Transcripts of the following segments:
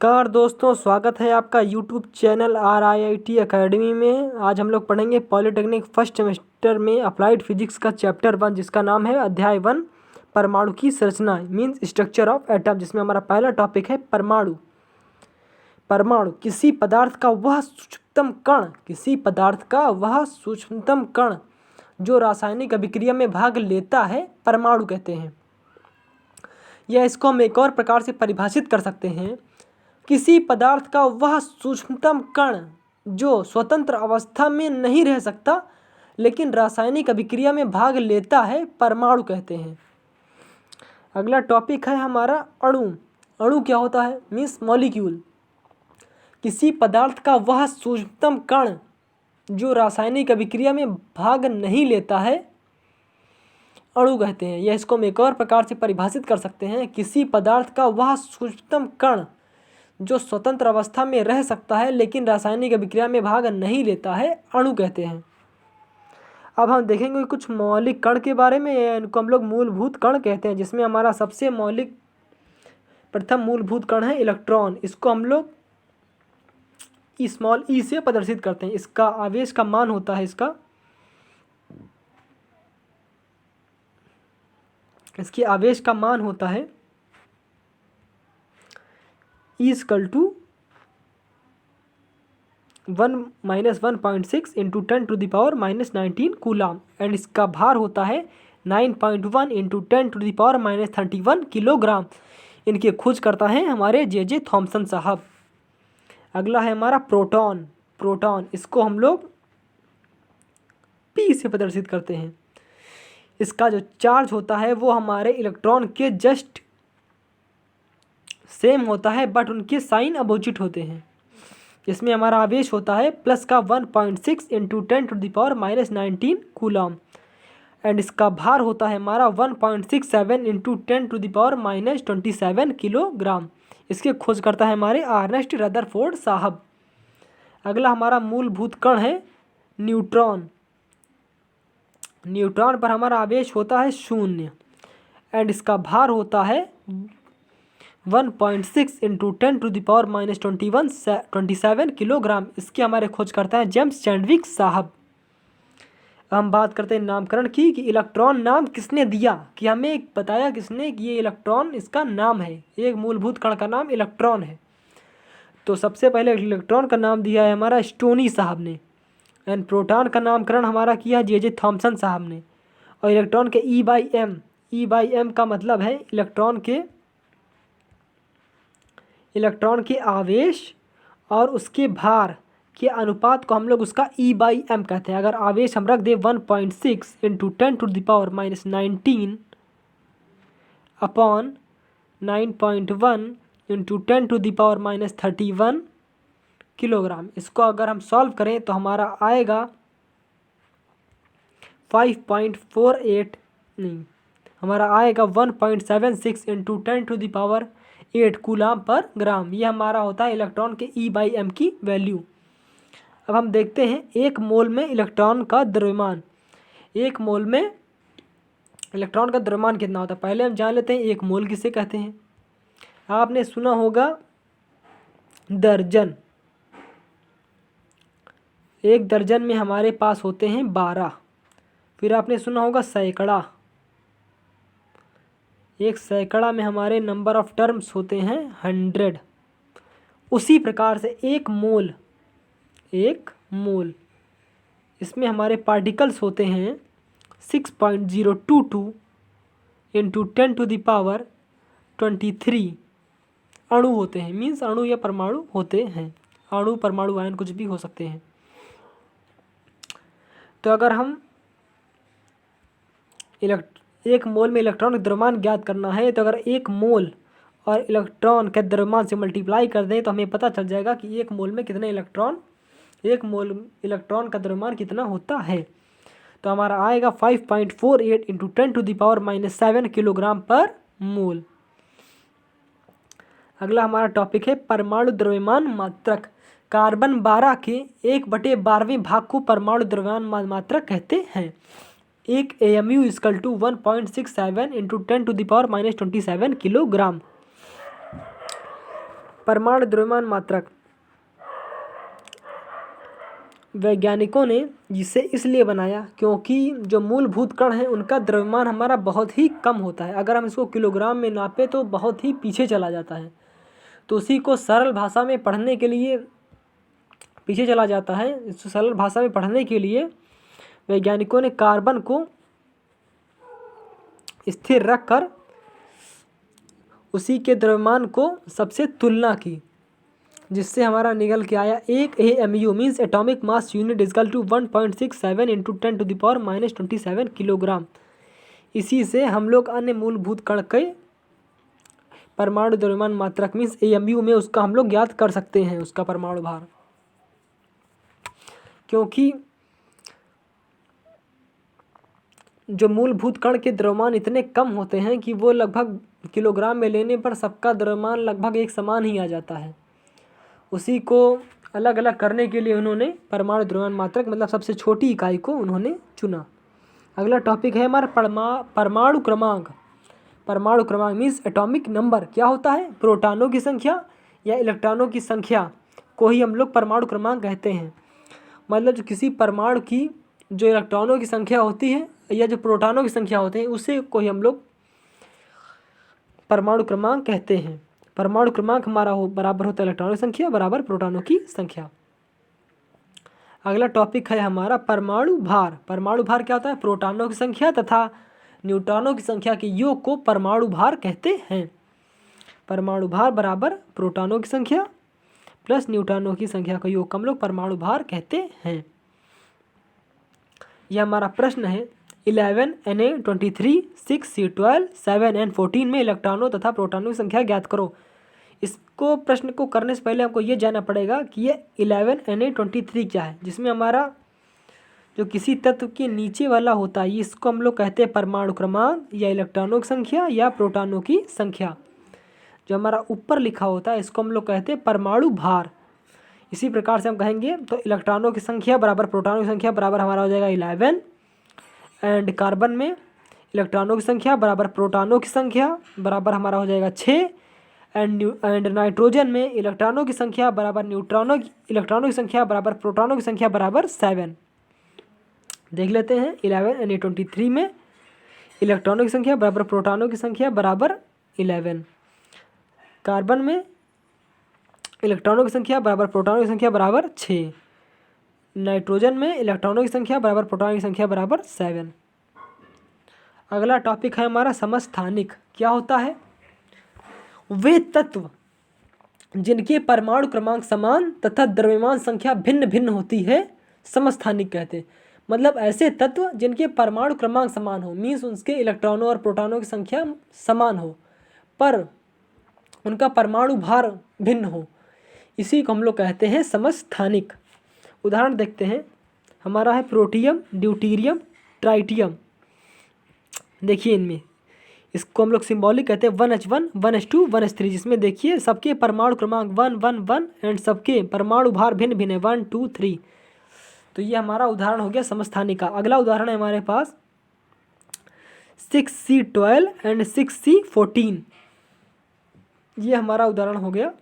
नमस्कार दोस्तों, स्वागत है आपका यूट्यूब चैनल RIIT एकेडमी में। आज हम लोग पढ़ेंगे पॉलिटेक्निक फर्स्ट सेमेस्टर में अप्लाइड फिजिक्स का चैप्टर 1, जिसका नाम है अध्याय 1 परमाणु की संरचना मीन्स स्ट्रक्चर ऑफ एटम, जिसमें हमारा पहला टॉपिक है परमाणु। परमाणु किसी पदार्थ का वह सूक्ष्मतम कण जो रासायनिक अभिक्रिया में भाग लेता है, परमाणु कहते हैं। या इसको हम एक और प्रकार से परिभाषित कर सकते हैं, किसी पदार्थ का वह सूक्ष्मतम कण जो स्वतंत्र अवस्था में नहीं रह सकता लेकिन रासायनिक अभिक्रिया में भाग लेता है, परमाणु कहते हैं। अगला टॉपिक है हमारा अणु। अणु क्या होता है? Means molecule. किसी पदार्थ का वह सूक्ष्मतम कण जो रासायनिक अभिक्रिया में भाग नहीं लेता है, अणु कहते हैं। या इसको हम एक और प्रकार से परिभाषित कर सकते हैं, किसी पदार्थ का वह सूक्ष्मतम कण जो स्वतंत्र अवस्था में रह सकता है लेकिन रासायनिक अभिक्रिया में भाग नहीं लेता है, अणु कहते हैं। अब हम देखेंगे कुछ मौलिक कण के बारे में। इनको हम लोग मूलभूत कण कहते हैं, जिसमें हमारा सबसे प्रथम मूलभूत कण है इलेक्ट्रॉन। इसको हम लोग स्मॉल ई से प्रदर्शित करते हैं। इसका आवेश का मान होता है इसकी आवेश का मान होता है E=1 - 1.6 × 10⁻⁻19 कूलाम एंड इसका भार होता है 9.1 × 10⁻31 किलोग्राम। इनकी खोज करता है हमारे J.J. थॉमसन साहब। अगला है हमारा प्रोटॉन। प्रोटॉन इसको हम लोग P से प्रदर्शित करते हैं। इसका जो चार्ज होता है वो हमारे इलेक्ट्रॉन के जस्ट सेम होता है, बट उनके साइन अपोजिट होते हैं। इसमें हमारा आवेश होता है प्लस का 1.6 × 10⁻⁻19 कूलाम एंड इसका भार होता है हमारा 1.67 × 10⁻⁻27 किलोग्राम। इसकी खोज करता है हमारे अर्नेस्ट रदरफोर्ड साहब। अगला हमारा मूलभूत कण है न्यूट्रॉन। न्यूट्रॉन पर हमारा आवेश होता है 0 एंड इसका भार होता है 1.6 × 10⁻⁻27 किलोग्राम। इसके हमारे खोज करता है जेम्स चैडविक साहब। हम बात करते हैं नामकरण की, कि इलेक्ट्रॉन नाम किसने दिया, कि हमें बताया किसने कि ये इलेक्ट्रॉन इसका नाम है। एक मूलभूत कण का नाम इलेक्ट्रॉन है। तो सबसे पहले इलेक्ट्रॉन का नाम दिया है हमारा स्टोनी साहब ने, एंड प्रोटॉन का नामकरण हमारा किया J.J. थॉमसन साहब ने। और इलेक्ट्रॉन के E/m का मतलब है इलेक्ट्रॉन के आवेश और उसके भार के अनुपात को हम लोग उसका E/m कहते हैं। अगर आवेश हम रख दें 1.6 × 10⁻⁻19 अपॉन 9.1 × 10⁻31 किलोग्राम, इसको अगर हम सॉल्व करें तो हमारा आएगा 1.76 × 10⁻8 कूलाम पर ग्राम। ये हमारा होता है इलेक्ट्रॉन के E/m की वैल्यू। अब हम देखते हैं एक मोल में इलेक्ट्रॉन का द्रव्यमान। एक मोल में इलेक्ट्रॉन का द्रव्यमान कितना होता है, पहले हम जान लेते हैं एक मोल किसे कहते हैं। आपने सुना होगा दर्जन। एक दर्जन में हमारे पास होते हैं 12। फिर आपने सुना होगा सैकड़ा। एक सैकड़ा में हमारे नंबर ऑफ टर्म्स होते हैं 100। उसी प्रकार से एक मोल इसमें हमारे पार्टिकल्स होते हैं 6.022 × 10⁻23 अणु होते हैं। मीन्स अणु या परमाणु होते हैं। अणु, परमाणु, आयन कुछ भी हो सकते हैं। तो अगर हम एक मोल में इलेक्ट्रॉन का द्रव्यमान ज्ञात करना है, तो अगर एक मोल और इलेक्ट्रॉन के द्रव्यमान से मल्टीप्लाई कर दें तो हमें पता चल जाएगा कि एक मोल इलेक्ट्रॉन का द्रव्यमान कितना होता है। तो हमारा आएगा 5.48 × 10⁻⁻7 किलोग्राम पर मोल। अगला हमारा टॉपिक है परमाणु द्रव्यमान मात्रक। कार्बन 12 के 1/12वें भाग को परमाणु द्रव्यमान मात्रक कहते हैं। एक AMU = 1.67 × 10⁻27 किलोग्राम। परमाणु द्रव्यमान मात्रक वैज्ञानिकों ने जिसे इसलिए बनाया क्योंकि जो मूलभूत कण हैं उनका द्रव्यमान हमारा बहुत ही कम होता है। अगर हम इसको किलोग्राम में नापें तो बहुत ही पीछे चला जाता है। तो उसी को सरल भाषा में पढ़ने के लिए पीछे चला जाता है। इस सरल भाषा में पढ़ने के लिए वैज्ञानिकों ने कार्बन को स्थिर रखकर उसी के द्रव्यमान को सबसे तुलना की, जिससे हमारा निकल के आया 1 AMU means atomic mass unit equal to 1.67 into 10⁻⁻27 kilogram. इसी से हम लोग अन्य मूलभूत कण के परमाणु द्रव्यमान मात्रक मीन्स AMU में उसका हम लोग ज्ञात कर सकते हैं, उसका परमाणु भार। क्योंकि जो मूलभूत कण के द्रव्यमान इतने कम होते हैं कि वो लगभग किलोग्राम में लेने पर सबका द्रव्यमान लगभग एक समान ही आ जाता है। उसी को अलग अलग करने के लिए उन्होंने परमाणु द्रव्यमान मात्रक मतलब सबसे छोटी इकाई को उन्होंने चुना। अगला टॉपिक है हमारा परमाणु क्रमांक। परमाणु क्रमांक मीन्स एटॉमिक नंबर। क्या होता है? प्रोटॉनों की संख्या या इलेक्ट्रॉनों की संख्या को ही हम लोग परमाणु क्रमांक कहते हैं। मतलब जो किसी परमाणु की जो इलेक्ट्रॉनों की संख्या होती है या जो प्रोटॉनों की संख्या होते हैं उसे को ही हम लोग परमाणु क्रमांक कहते हैं। परमाणु क्रमांक हमारा बराबर होता है इलेक्ट्रॉनों की संख्या बराबर प्रोटॉनों की संख्या। अगला टॉपिक है हमारा परमाणु भार। परमाणु भार क्या होता है? प्रोटॉनों की संख्या तथा न्यूट्रॉनों की संख्या के योग को परमाणु भार कहते हैं। परमाणु भार बराबर प्रोटॉनों की संख्या प्लस न्यूट्रॉनों की संख्या का योग को हम लोग परमाणु भार कहते हैं। यह हमारा प्रश्न है 11 Na23 6 C12 7 N14 में इलेक्ट्रॉनों तथा प्रोटॉनों की संख्या ज्ञात करो। इसको प्रश्न को करने से पहले हमको ये जानना पड़ेगा कि ये 11 Na23 क्या है, जिसमें हमारा जो किसी तत्व के नीचे वाला होता है इसको हम लोग कहते हैं परमाणु क्रमांक या इलेक्ट्रॉनों की संख्या या प्रोटॉनों की संख्या। जो हमारा ऊपर लिखा होता है इसको हम लोग कहते हैं परमाणु भार। इसी प्रकार से हम कहेंगे तो इलेक्ट्रॉनों की संख्या बराबर प्रोटॉनों की संख्या बराबर हमारा हो जाएगा 11 एंड कार्बन में इलेक्ट्रॉनों की संख्या बराबर प्रोटॉनों की संख्या बराबर हमारा हो जाएगा 6 एंड नाइट्रोजन में इलेक्ट्रॉनों की संख्या बराबर इलेक्ट्रॉनों की संख्या बराबर प्रोटॉनों की संख्या बराबर 7। देख लेते हैं 11 Na23 में इलेक्ट्रॉनों की संख्या बराबर प्रोटॉनों की संख्या बराबर 11। कार्बन में इलेक्ट्रॉनों की संख्या बराबर प्रोटॉनों की संख्या बराबर 6। नाइट्रोजन में इलेक्ट्रॉनों की संख्या बराबर प्रोटॉनों की संख्या बराबर 7। अगला टॉपिक है हमारा समस्थानिक। क्या होता है? वे तत्व जिनके परमाणु क्रमांक समान तथा द्रव्यमान संख्या भिन्न भिन्न होती है समस्थानिक कहते हैं। मतलब ऐसे तत्व जिनके परमाणु क्रमांक समान हो मीन्स उसके इलेक्ट्रॉनों और प्रोटॉनों की संख्या समान हो पर उनका परमाणु भार भिन्न हो, इसी को हम लोग कहते हैं समस्थानिक। उदाहरण देखते हैं, हमारा है प्रोटियम, ड्यूटीरियम, ट्राइटियम। देखिए इनमें इसको हम लोग सिंबॉलिक कहते हैं 1H1 1H2 1H3, जिसमें देखिए सबके परमाणु क्रमांक 1 1 1 एंड सबके परमाणु भार भिन्न भिन्न है 1 2 3। तो ये हमारा उदाहरण हो गया समस्थानिक का। अगला उदाहरण है हमारे पास 6C12 एंड 6C14। ये हमारा उदाहरण हो गया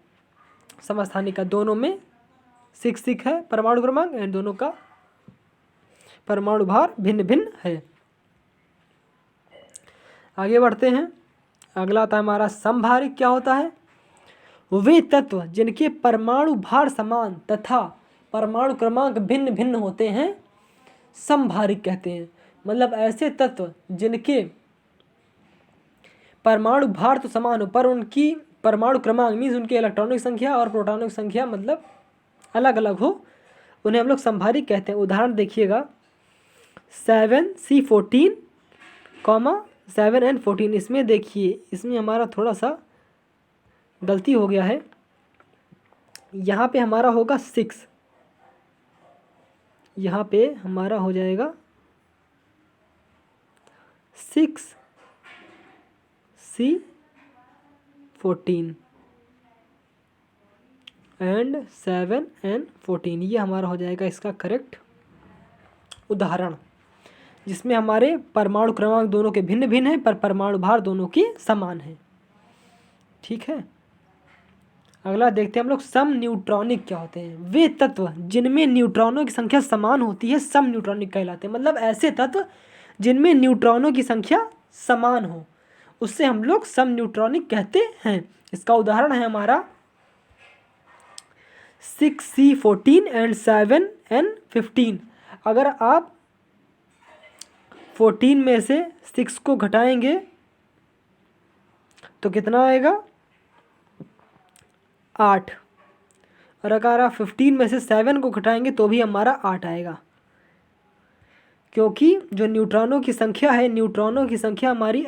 समस्थानिक का। दोनों में 6 6 है परमाणु क्रमांक एंड दोनों का परमाणु भार भिन्न भिन्न है। आगे बढ़ते हैं। अगला आता है हमारा समभारिक। क्या होता है? वे तत्व जिनके परमाणु भार समान तथा परमाणु क्रमांक भिन्न भिन्न होते हैं समभारिक कहते हैं। मतलब ऐसे तत्व जिनके परमाणु भार तो समान हो पर उनकी परमाणु क्रमांक मीन्स उनके इलेक्ट्रॉनों की संख्या और प्रोटॉनों की संख्या मतलब अलग अलग हो, उन्हें हम लोग समभारिक कहते हैं। उदाहरण देखिएगा 7C14, 7N14। इसमें देखिए इसमें हमारा थोड़ा सा गलती हो गया है। यहाँ पे हमारा होगा 6, यहाँ पे हमारा हो जाएगा 6C14 एंड 7N14। ये हमारा हो जाएगा इसका करेक्ट उदाहरण, जिसमें हमारे परमाणु क्रमांक दोनों के भिन्न भिन्न हैं पर परमाणु भार दोनों के समान है। ठीक है। अगला देखते हैं हम लोग सम न्यूट्रॉनिक क्या होते हैं। वे तत्व जिनमें न्यूट्रॉनों की संख्या समान होती है सम न्यूट्रॉनिक कहलाते हैं। मतलब ऐसे तत्व जिनमें न्यूट्रॉनों की संख्या समान हो उससे हम लोग सम न्यूट्रॉनिक कहते हैं। इसका उदाहरण है हमारा 6C14 एंड 7N15। अगर आप 14 में से 6 को घटाएंगे तो कितना आएगा 8, और अगर आप 15 में से 7 को घटाएंगे तो भी हमारा 8 आएगा, क्योंकि जो न्यूट्रॉनों की संख्या है, न्यूट्रॉनों की संख्या हमारी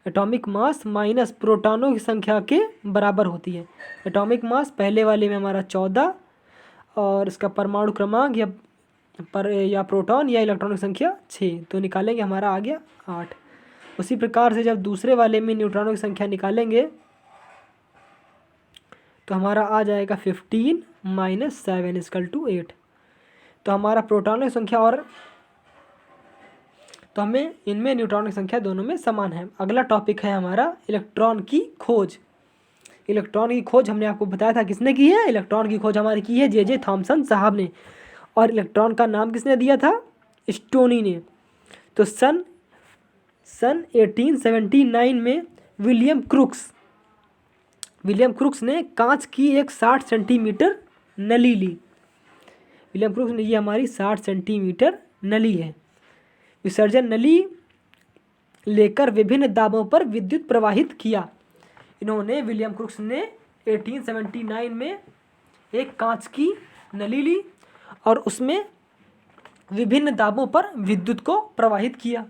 एटॉमिक मास माइनस प्रोटॉनों की संख्या के बराबर होती है। एटॉमिक मास पहले वाले में हमारा 14 और इसका परमाणु क्रमांक या प्रोटॉन या इलेक्ट्रॉन की संख्या 6, तो निकालेंगे हमारा आ गया 8। उसी प्रकार से जब दूसरे वाले में न्यूट्रॉनों की संख्या निकालेंगे तो हमारा आ जाएगा 15 - 7 = 8। तो हमारा प्रोटॉनों की संख्या और तो हमें इनमें न्यूट्रॉन की संख्या दोनों में समान है। अगला टॉपिक है हमारा इलेक्ट्रॉन की खोज। इलेक्ट्रॉन की खोज हमने आपको बताया था किसने की है। इलेक्ट्रॉन की खोज हमारी की है J.J. थॉमसन साहब ने। और इलेक्ट्रॉन का नाम किसने दिया था, स्टोनी ने। तो सन 1879 में विलियम क्रुक्स ने कांच की एक 60 सेंटीमीटर नली ली। विलियम क्रुक्स ने, ये हमारी 60 सेंटीमीटर नली है। विसर्जन नली लेकर विभिन्न दाबों पर विद्युत प्रवाहित किया। इन्होंने विलियम क्रुक्स ने 1879 में एक कांच की नली ली और उसमें विभिन्न दाबों पर विद्युत को प्रवाहित किया।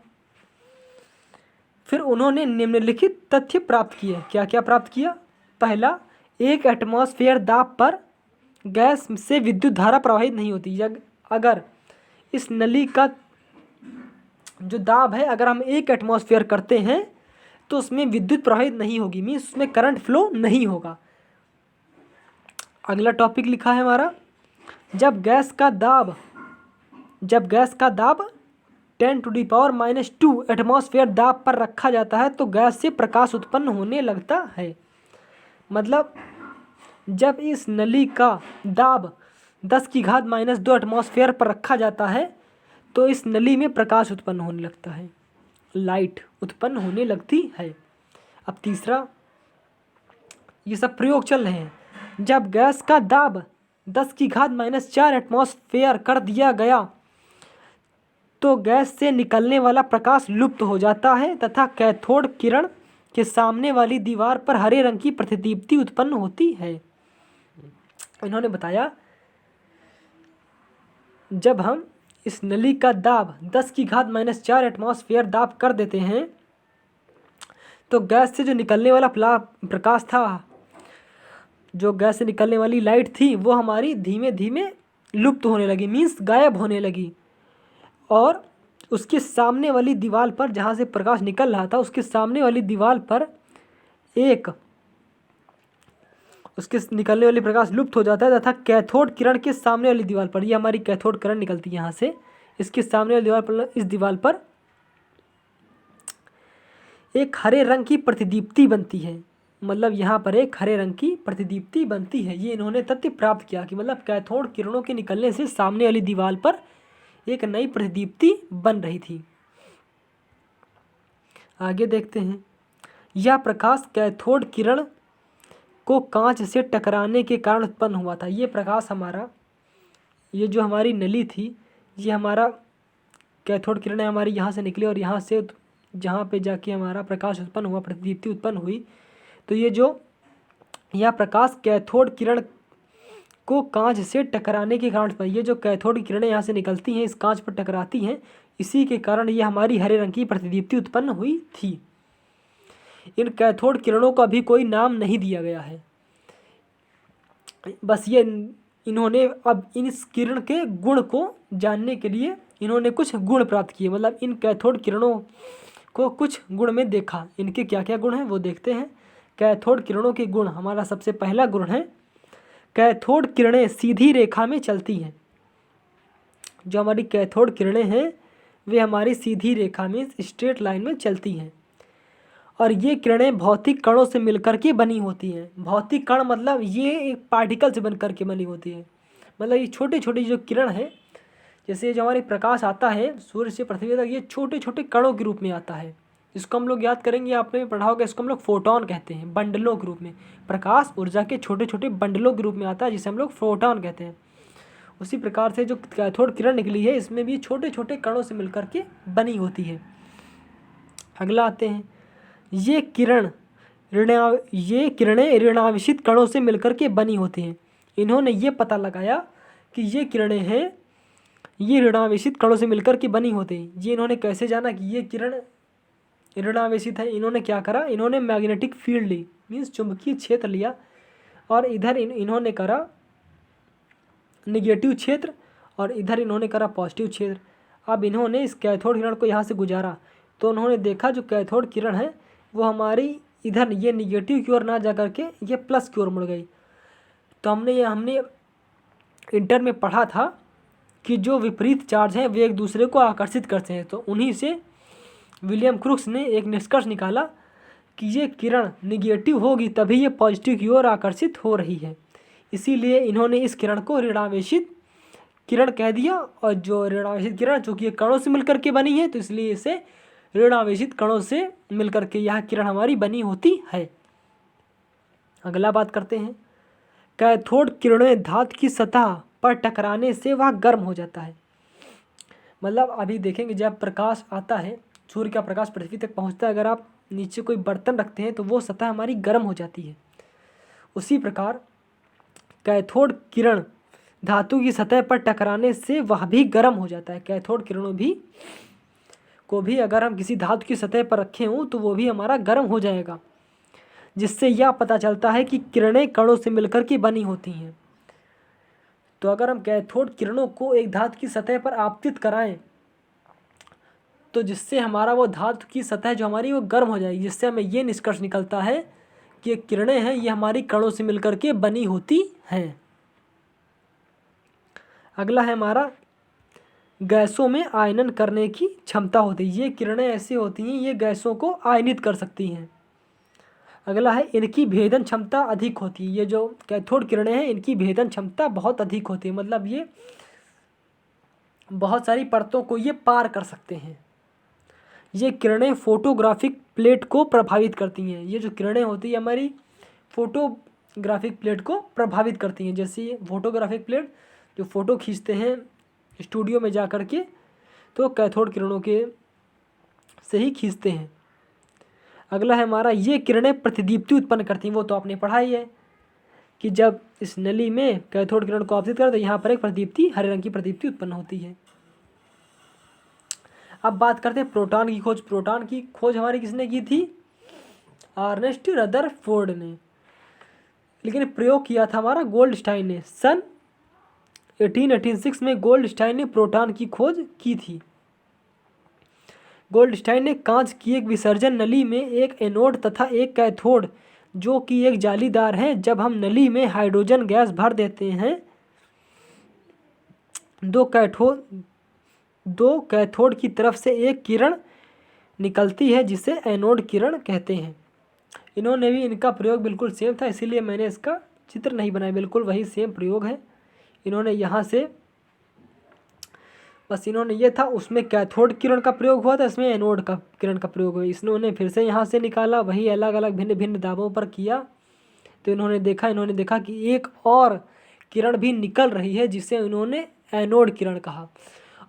फिर उन्होंने निम्नलिखित तथ्य प्राप्त किए। क्या क्या प्राप्त किया। पहला, 1 एटमॉस्फेयर दाब पर गैस से विद्युत धारा प्रवाहित नहीं होती। अगर इस नली का जो दाब है अगर हम 1 एटमॉस्फेयर करते हैं तो उसमें विद्युत प्रवाहित नहीं होगी, मीन्स उसमें करंट फ्लो नहीं होगा। अगला टॉपिक लिखा है हमारा, जब गैस का दाब 10⁻⁻² एटमॉस्फेयर दाब पर रखा जाता है तो गैस से प्रकाश उत्पन्न होने लगता है। मतलब जब इस नली का दाब 10⁻² एटमॉस्फेयर पर रखा जाता है तो इस नली में प्रकाश उत्पन्न होने लगता है, लाइट उत्पन्न होने लगती है। अब तीसरा, ये सब प्रयोग चल रहे हैं। जब गैस का दाब 10⁻⁻4 एटमॉस्फेयर कर दिया गया तो गैस से निकलने वाला प्रकाश लुप्त हो जाता है तथा कैथोड किरण के सामने वाली दीवार पर हरे रंग की प्रतिदीप्ति उत्पन्न होती है। इन्होंने बताया जब हम इस नली का दाब 10⁻⁻4 एटमॉस्फेयर दाब कर देते हैं तो गैस से जो निकलने वाला प्रकाश था, जो गैस से निकलने वाली लाइट थी, वो हमारी धीमे धीमे लुप्त होने लगी, मीन्स गायब होने लगी। और उसके सामने वाली दीवार पर जहाँ से प्रकाश निकल रहा था उसके सामने वाली दीवार पर उसके निकलने वाली प्रकाश लुप्त हो जाता है तथा कैथोड किरण के सामने वाली दीवार पर, ये हमारी कैथोड किरण निकलती है यहाँ से, इसके सामने वाली दीवार पर, इस दीवार पर एक हरे रंग की प्रतिदीप्ति बनती है। मतलब यहाँ पर एक हरे रंग की प्रतिदीप्ति बनती है। ये इन्होंने तथ्य प्राप्त किया कि मतलब कैथोड किरणों के निकलने से सामने वाली दीवार पर एक नई प्रतिदीप्ति बन रही थी। आगे देखते हैं, यह प्रकाश कैथोड किरण को कांच से टकराने के कारण उत्पन्न हुआ था। ये प्रकाश हमारा, ये जो हमारी नली थी, ये हमारा कैथोड किरणें हमारी यहाँ से निकली और यहाँ से जहाँ पे जाके हमारा प्रकाश उत्पन्न हुआ, प्रतिदीप्ति उत्पन्न हुई, तो यह प्रकाश कैथोड किरण को कांच से टकराने के कारण पर, ये जो कैथोड किरणें यहाँ से निकलती हैं इस कांच पर टकराती हैं, इसी के कारण ये हमारी हरे रंग की प्रतिदीप्ति उत्पन्न हुई थी। इन कैथोड किरणों का भी कोई नाम नहीं दिया गया है, बस ये इन्होंने अब इस किरण के गुण को जानने के लिए इन्होंने कुछ गुण प्राप्त किए। मतलब इन कैथोड किरणों को कुछ गुण में देखा। इनके क्या क्या गुण हैं वो देखते हैं। कैथोड किरणों के गुण, हमारा सबसे पहला गुण है कैथोड किरणें सीधी रेखा में चलती हैं। जो हमारी कैथोड किरणें हैं वे हमारी सीधी रेखा में, स्ट्रेट लाइन में चलती हैं और ये किरणें भौतिक कणों से मिलकर के बनी होती हैं। भौतिक कण मतलब ये एक पार्टिकल से बनकर के बनी होती है। मतलब ये छोटे छोटे जो किरण है, जैसे जो हमारे प्रकाश आता है सूर्य से पृथ्वी तक, ये छोटे छोटे कणों के रूप में आता है। इसको हम लोग याद करेंगे, आपने भी पढ़ा होगा, इसको हम लोग फोटोन कहते हैं, बंडलों के रूप में। प्रकाश ऊर्जा के छोटे छोटे बंडलों के रूप में आता है, जिसे हम लोग फोटोन कहते हैं। उसी प्रकार से जो कैथोड किरण निकली है, इसमें भी छोटे छोटे कणों से मिलकर के बनी होती है। अगला आते हैं, ये किरणें ऋणावेशित कणों से मिलकर के बनी होती हैं। इन्होंने ये पता लगाया कि ये किरणें हैं, ये ऋणावेशित कणों से मिलकर के बनी होती हैं। ये इन्होंने कैसे जाना कि ये किरण ऋणावेशित है? इन्होंने क्या करा, इन्होंने मैग्नेटिक फील्ड ली, मीन्स चुंबकीय क्षेत्र लिया, और इधर इन्होंने करा निगेटिव क्षेत्र, और इधर इन्होंने करा पॉजिटिव क्षेत्र। अब इन्होंने इस कैथोड किरण को यहाँ से गुजारा, तो उन्होंने देखा जो कैथोड किरण है वो हमारी इधर ये निगेटिव की ओर ना जा करके ये प्लस की ओर मुड़ गई। तो हमने इंटर में पढ़ा था कि जो विपरीत चार्ज हैं वे एक दूसरे को आकर्षित करते हैं। तो उन्हीं से विलियम क्रूक्स ने एक निष्कर्ष निकाला कि ये किरण निगेटिव होगी तभी ये पॉजिटिव की ओर आकर्षित हो रही है। इसीलिए इन्होंने इस किरण को ऋणावेशित किरण कह दिया। और जो ऋणावेशित किरण चूँकि ये कणों से मिलकर के बनी है, तो इसलिए इसे ऋणावेशित कणों से मिलकर के यह किरण हमारी बनी होती है। अगला बात करते हैं, कैथोड किरणें धातु की सतह पर टकराने से वह गर्म हो जाता है। मतलब अभी देखेंगे जब प्रकाश आता है, सूर्य का प्रकाश पृथ्वी तक पहुंचता है, अगर आप नीचे कोई बर्तन रखते हैं तो वो सतह हमारी गर्म हो जाती है। उसी प्रकार कैथोड किरण धातु की सतह पर टकराने से वह भी गर्म हो जाता है। कैथोड किरणों को भी अगर हम किसी धातु की सतह पर रखे हों तो वो भी हमारा गर्म हो जाएगा, जिससे यह पता चलता है कि किरणें कणों से मिलकर के बनी होती हैं। तो अगर हम कैथोड किरणों को एक धातु की सतह पर आपतित कराएं तो जिससे हमारा वो धातु की सतह जो हमारी वो गर्म हो जाएगी, जिससे हमें ये निष्कर्ष निकलता है कि ये किरणें हैं ये हमारी कणों से मिलकर के बनी होती हैं। अगला है हमारा, गैसों में आयनन करने की क्षमता होती है। ये किरणें ऐसी होती हैं ये गैसों को आयनित कर सकती हैं। अगला है, इनकी भेदन क्षमता अधिक होती है। ये जो कैथोड किरणें हैं इनकी भेदन क्षमता बहुत अधिक होती है, मतलब ये बहुत सारी परतों को ये पार कर सकते हैं। ये किरणें फोटोग्राफिक प्लेट को प्रभावित करती हैं। ये जो किरणें होती है हमारी फोटोग्राफिक प्लेट को प्रभावित करती हैं। जैसे ये फोटोग्राफिक प्लेट जो फ़ोटो खींचते हैं स्टूडियो में जा कर के, तो कैथोड किरणों के से ही खींचते हैं। अगला है हमारा, ये किरणें प्रतिदीप्ति उत्पन्न करती हैं। वो तो आपने पढ़ा ही है कि जब इस नली में कैथोड किरण को आपतित करें तो यहाँ पर एक प्रतिदीप्ति, हरे रंग की प्रतिदीप्ति उत्पन्न होती है। अब बात करते हैं प्रोटॉन की खोज। प्रोटॉन की खोज हमारी किसने की थी? अर्नेस्ट रदरफोर्ड ने। लेकिन प्रयोग किया था हमारा गोल्डस्टाइन ने। सन 1886 में गोल्डस्टाइन ने प्रोटॉन की खोज की थी। गोल्डस्टाइन ने कांच की एक विसर्जन नली में एक एनोड तथा एक कैथोड जो कि एक जालीदार है, जब हम नली में हाइड्रोजन गैस भर देते हैं दो कैथोड की तरफ से एक किरण निकलती है जिसे एनोड किरण कहते हैं। इन्होंने भी, इनका प्रयोग बिल्कुल सेम था, इसीलिए मैंने इसका चित्र नहीं बनाया, बिल्कुल वही सेम प्रयोग है। इन्होंने यहाँ से बस इन्होंने ये था, उसमें कैथोड किरण का प्रयोग हुआ था, इसमें एनोड का किरण का प्रयोग हुआ। इन्होंने फिर से यहाँ से निकाला, वही अलग अलग भिन्न भिन्न दाबों पर किया। तो इन्होंने देखा कि एक और किरण भी निकल रही है जिसे इन्होंने एनोड किरण कहा।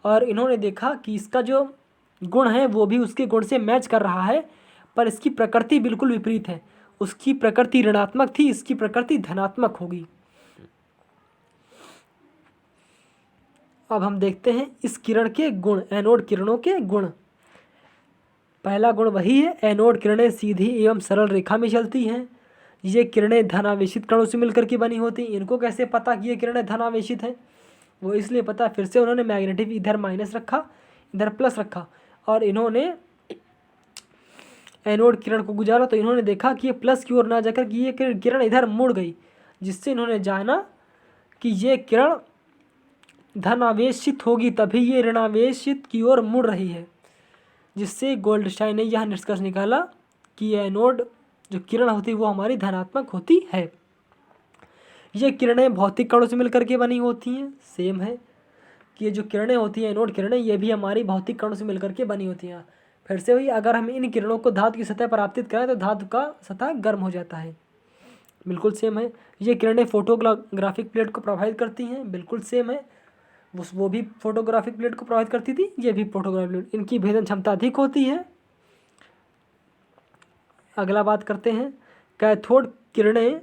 और इन्होंने देखा कि इसका जो गुण है वो भी उसके गुण से मैच कर रहा है, पर इसकी प्रकृति बिल्कुल विपरीत है। उसकी प्रकृति ऋणात्मक थी, इसकी प्रकृति धनात्मक होगी। अब हम देखते हैं इस किरण के गुण, एनोड किरणों के गुण। पहला गुण वही है, एनोड किरणें सीधी एवं सरल रेखा में चलती हैं। ये किरणें धनावेशित कणों से मिलकर के बनी होती हैं। इनको कैसे पता कि ये किरणें धनावेशित हैं? वो इसलिए पता, फिर से उन्होंने मैग्नेटिक इधर माइनस रखा, इधर प्लस रखा, और इन्होंने एनोड किरण को गुजारा तो इन्होंने देखा कि ये प्लस की ओर ना जाकर कि ये किरण इधर मुड़ गई, जिससे इन्होंने जाना कि ये किरण धनावेशित होगी तभी ये ऋणावेशित की ओर मुड़ रही है, जिससे गोल्डस्टाइन ने यह निष्कर्ष निकाला कि एनोड जो किरण होती है वो हमारी धनात्मक होती है। ये किरणें भौतिक कणों से मिलकर के बनी होती हैं। सेम है कि ये जो किरणें होती हैं एनोड किरणें, ये भी हमारी भौतिक कणों से मिलकर के बनी होती हैं। फिर से वही, अगर हम इन किरणों को धातु की सतह पर आपतित करें तो धातु का सतह गर्म हो जाता है। बिल्कुल सेम है। ये किरणें फोटोग्राफिक प्लेट को प्रभावित करती हैं। बिल्कुल सेम है, वो भी फोटोग्राफिक प्लेट को प्रभावित करती थी, ये भी फोटोग्राफिक प्लेट। इनकी भेदन क्षमता अधिक होती है। अगला बात करते हैं, कैथोड किरणें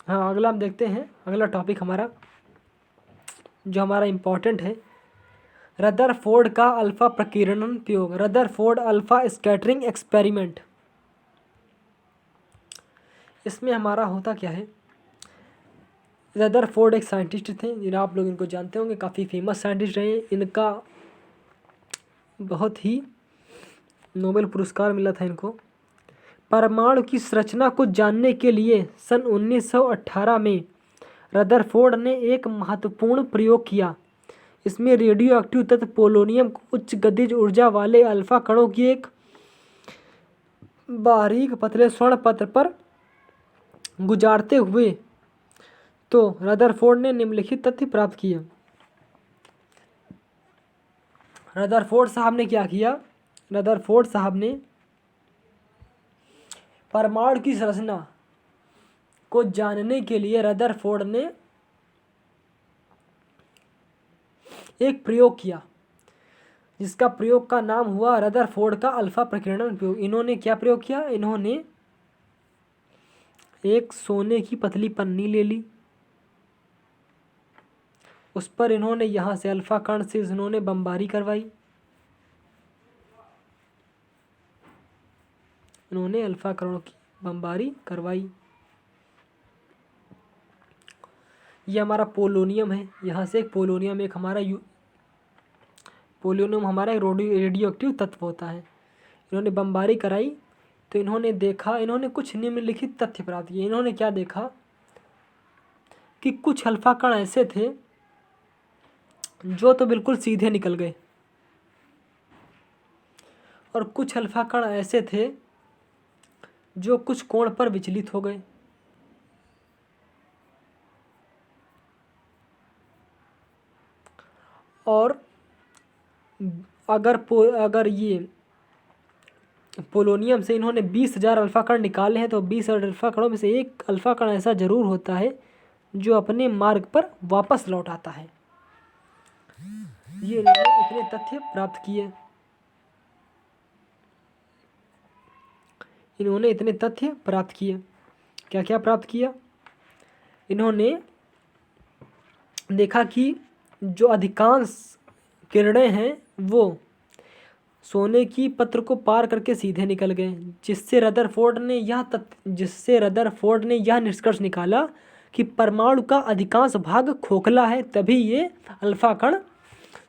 हाँ, अगला हम देखते हैं। अगला टॉपिक हमारा जो हमारा इम्पोर्टेंट है, रदरफोर्ड का अल्फा प्रकीर्णन प्रयोग, रदरफोर्ड अल्फा स्कैटरिंग एक्सपेरिमेंट। इसमें हमारा होता क्या है, रदरफोर्ड एक साइंटिस्ट थे जिन्हें आप लोग इनको जानते होंगे, काफ़ी फेमस साइंटिस्ट रहे। इनका बहुत ही नोबेल पुरस्कार मिला था इनको। परमाणु की संरचना को जानने के लिए सन 1918 में रदरफोर्ड ने एक महत्वपूर्ण प्रयोग किया। इसमें रेडियो एक्टिव तत्व पोलोनियम को उच्च गतिज ऊर्जा वाले अल्फा कणों की एक बारीक पतले स्वर्ण पत्र पर गुजारते हुए तो रदरफोर्ड ने निम्नलिखित तथ्य प्राप्त किए। रदरफोर्ड साहब ने क्या किया, रदरफोर्ड साहब ने परमाणु की संरचना को जानने के लिए रदरफोर्ड ने एक प्रयोग किया, जिसका प्रयोग का नाम हुआ रदरफोर्ड का अल्फा प्रकीर्णन प्रयोग। इन्होंने क्या प्रयोग किया, इन्होंने एक सोने की पतली पन्नी ले ली, उस पर इन्होंने यहाँ से अल्फा कण से इन्होंने बमबारी करवाई। इन्होंने अल्फा कणों की बमबारी करवाई। ये हमारा पोलोनियम है, यहाँ से एक पोलोनियम एक हमारा पोलोनियम हमारा एक रेडियो एक्टिव तत्व होता है। इन्होंने बमबारी कराई तो इन्होंने देखा, इन्होंने कुछ निम्नलिखित तथ्य प्राप्त किए। इन्होंने क्या देखा कि कुछ अल्फा कण ऐसे थे जो तो बिल्कुल सीधे निकल गए, और कुछ अल्फा कण ऐसे थे जो कुछ कोण पर विचलित हो गए। और अगर ये पोलोनियम से इन्होंने 20,000 अल्फा कण निकाले हैं तो 20,000 अल्फा कणों में से एक अल्फा कण ऐसा जरूर होता है जो अपने मार्ग पर वापस लौट आता है। ये इन्होंने इतने तथ्य प्राप्त किए। इन्होंने इतने तथ्य प्राप्त किए। क्या क्या प्राप्त किया, इन्होंने देखा कि जो अधिकांश किरणें हैं वो सोने की पत्र को पार करके सीधे निकल गए, जिससे रदरफोर्ड ने यह निष्कर्ष निकाला कि परमाणु का अधिकांश भाग खोखला है, तभी ये अल्फा कण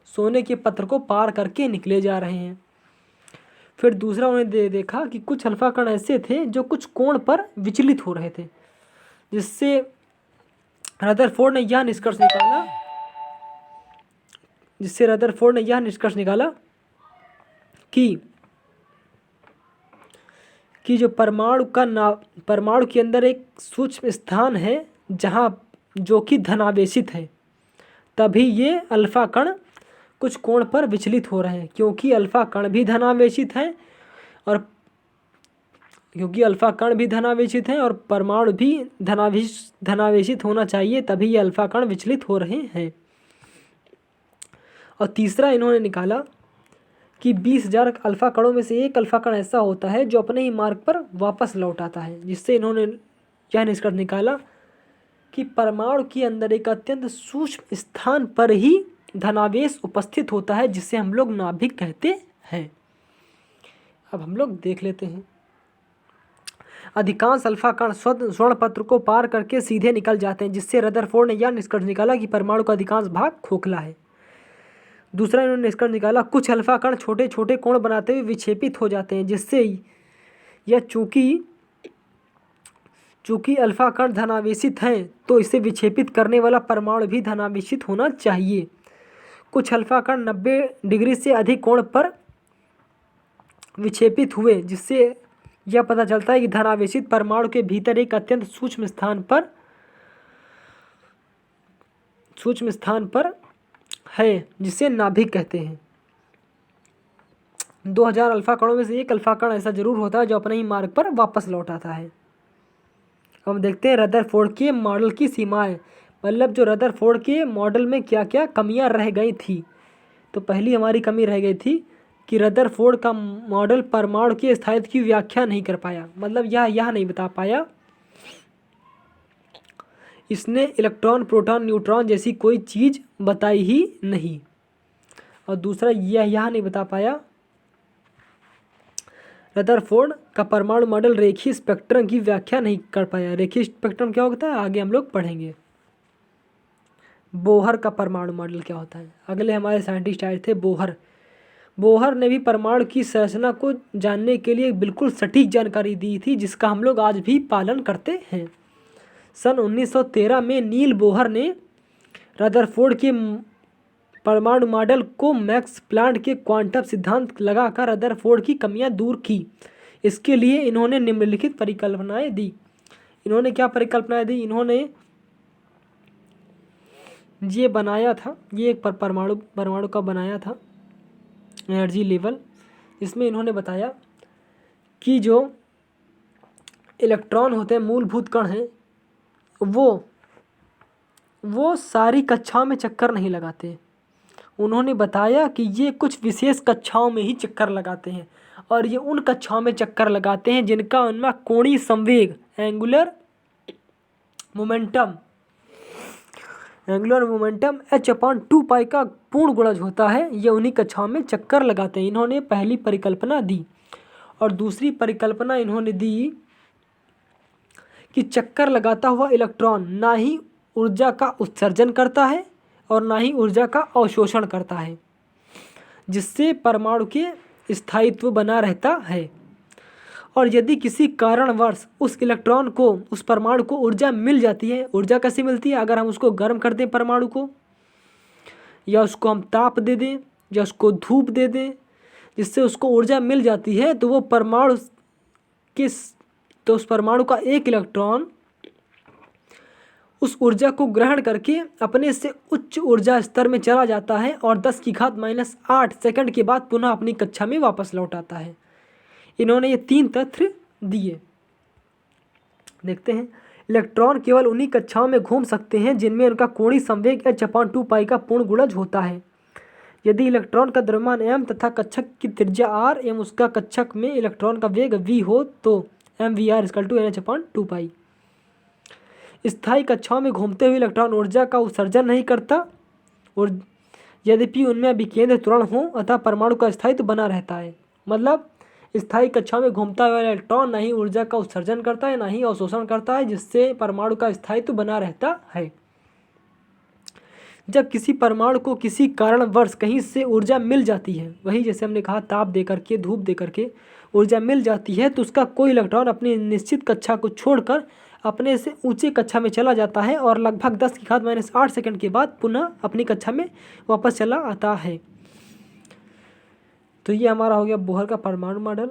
सोने के पत्र को पार करके निकले जा रहे हैं। फिर दूसरा उन्होंने देखा कि कुछ अल्फा कण ऐसे थे जो कुछ कोण पर विचलित हो रहे थे, जिससे रदरफोर्ड ने यह निष्कर्ष निकाला कि जो परमाणु के अंदर एक सूक्ष्म स्थान है जहाँ जो कि धनावेशित है, तभी ये अल्फा कण कुछ कोण पर विचलित हो रहे हैं। क्योंकि अल्फा कण भी धनावेशित हैं और परमाणु भी धनावेशित होना चाहिए, तभी ये अल्फा कण विचलित हो रहे हैं। और तीसरा इन्होंने निकाला कि 20,000 अल्फा कणों में से एक अल्फा कण ऐसा होता है जो अपने ही मार्ग पर वापस लौट आता है, जिससे इन्होंने यह निष्कर्ष निकाला कि परमाणु के अंदर एक अत्यंत सूक्ष्म स्थान पर ही धनावेश उपस्थित होता है, जिसे हम लोग नाभिक कहते हैं। अब हम लोग देख लेते हैं। अधिकांश अल्फा कण स्वर्ण पत्र को पार करके सीधे निकल जाते हैं, जिससे रदरफोर्ड ने यह निष्कर्ष निकाला कि परमाणु का अधिकांश भाग खोखला है। दूसरा इन्होंने निष्कर्ष निकाला कुछ अल्फा कण छोटे छोटे कोण बनाते हुए विक्षेपित हो जाते हैं, चूँकि अल्फा कण धनावेशित हैं तो इसे विक्षेपित करने वाला परमाणु भी धनावेशित होना चाहिए। कुछ अल्फा कण 90 डिग्री से अधिक कोण पर विक्षेपित हुए, जिससे यह पता चलता है कि धनावेशित परमाणु के भीतर एक अत्यंत सूक्ष्म स्थान पर है, जिसे नाभिक कहते हैं। 2000 अल्फा कणों में से एक अल्फा कण ऐसा जरूर होता है जो अपने ही मार्ग पर वापस लौट आता है। हम देखते हैं रदरफोर्ड के मॉडल की सीमाएं, मतलब जो रदरफोर्ड के मॉडल में क्या क्या कमियां रह गई थी। तो पहली हमारी कमी रह गई थी कि रदरफोर्ड का मॉडल परमाणु के स्थायित्व की व्याख्या नहीं कर पाया, मतलब यह नहीं बता पाया, इसने इलेक्ट्रॉन प्रोटॉन न्यूट्रॉन जैसी कोई चीज़ बताई ही नहीं। और दूसरा यह नहीं बता पाया, रदरफोर्ड का परमाणु मॉडल रेखीय स्पेक्ट्रम की व्याख्या नहीं कर पाया। रेखीय स्पेक्ट्रम क्या होता है आगे हम लोग पढ़ेंगे। बोहर का परमाणु मॉडल क्या होता है, अगले हमारे साइंटिस्ट आए थे बोहर ने भी परमाणु की संरचना को जानने के लिए बिल्कुल सटीक जानकारी दी थी, जिसका हम लोग आज भी पालन करते हैं। सन 1913 में नील बोहर ने रदरफोर्ड के परमाणु मॉडल को मैक्स प्लांक के क्वांटम सिद्धांत लगाकर रदरफोर्ड की कमियां दूर की। इसके लिए इन्होंने निम्नलिखित परिकल्पनाएं दी। इन्होंने क्या परिकल्पनाएं दी, इन्होंने ये बनाया था, ये एक परमाणु का बनाया था एनर्जी लेवल, इसमें इन्होंने बताया कि जो इलेक्ट्रॉन होते हैं मूलभूत कण हैं वो सारी कक्षाओं में चक्कर नहीं लगाते। उन्होंने बताया कि ये कुछ विशेष कक्षाओं में ही चक्कर लगाते हैं, और ये उन कक्षाओं में चक्कर लगाते हैं जिनका उनमें कोणीय संवेग एंगुलर मोमेंटम h/2π का पूर्ण गुणज होता है। ये उन्हीं कक्षाओं में चक्कर लगाते हैं। इन्होंने पहली परिकल्पना दी। और दूसरी परिकल्पना इन्होंने दी कि चक्कर लगाता हुआ इलेक्ट्रॉन ना ही ऊर्जा का उत्सर्जन करता है और ना ही ऊर्जा का अवशोषण करता है, जिससे परमाणु के स्थायित्व बना रहता है। और यदि किसी कारणवश उस इलेक्ट्रॉन को, उस परमाणु को ऊर्जा मिल जाती है, ऊर्जा कैसे मिलती है, अगर हम उसको गर्म कर दें परमाणु को, या उसको हम ताप दे दें, या उसको धूप दे दें, जिससे उसको ऊर्जा मिल जाती है, तो वो परमाणु उस परमाणु का एक इलेक्ट्रॉन उस ऊर्जा को ग्रहण करके अपने से उच्च ऊर्जा स्तर में चला जाता है और 10⁻⁸ सेकंड के बाद पुनः अपनी कक्षा में वापस लौट आता है। इन्होंने ये 3 तथ्य दिए। देखते हैं, इलेक्ट्रॉन केवल उन्हीं कक्षाओं में घूम सकते हैं जिनमें उनका कोणीय संवेग h/2π का पूर्ण गुणज होता है। यदि इलेक्ट्रॉन का द्रव्यमान m तथा कक्षक की त्रिज्या r एवं उसका कक्षक में इलेक्ट्रॉन का वेग v हो तो mvr = nh/2π। स्थायी कक्षाओं में घूमते हुए इलेक्ट्रॉन ऊर्जा का उत्सर्जन नहीं करता, और यद्यपि उनमें विकेंद्र त्वरण हो अतः परमाणु का स्थायित्व बना रहता है। मतलब स्थायी कक्षा में घूमता हुआ इलेक्ट्रॉन ना ही ऊर्जा का उत्सर्जन करता है ना ही अवशोषण करता है, जिससे परमाणु का स्थायित्व बना रहता है। जब किसी परमाणु को किसी कारणवश कहीं से ऊर्जा मिल जाती है, वही जैसे हमने कहा ताप दे करके, धूप दे करके ऊर्जा मिल जाती है, तो उसका कोई इलेक्ट्रॉन अपनी निश्चित कक्षा को छोड़कर अपने से ऊंचे कक्षा में चला जाता है और लगभग 10⁻⁸ सेकंड के बाद पुनः अपनी कक्षा में वापस चला आता है। तो ये हमारा हो गया बोहर का परमाणु मॉडल।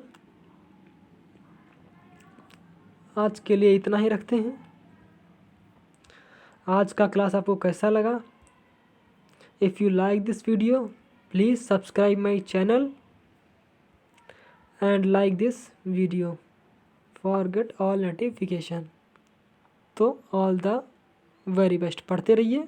आज के लिए इतना ही रखते हैं। आज का क्लास आपको कैसा लगा? If you like this video please subscribe my channel and like this video for get all notification. तो ऑल द वेरी बेस्ट। पढ़ते रहिए।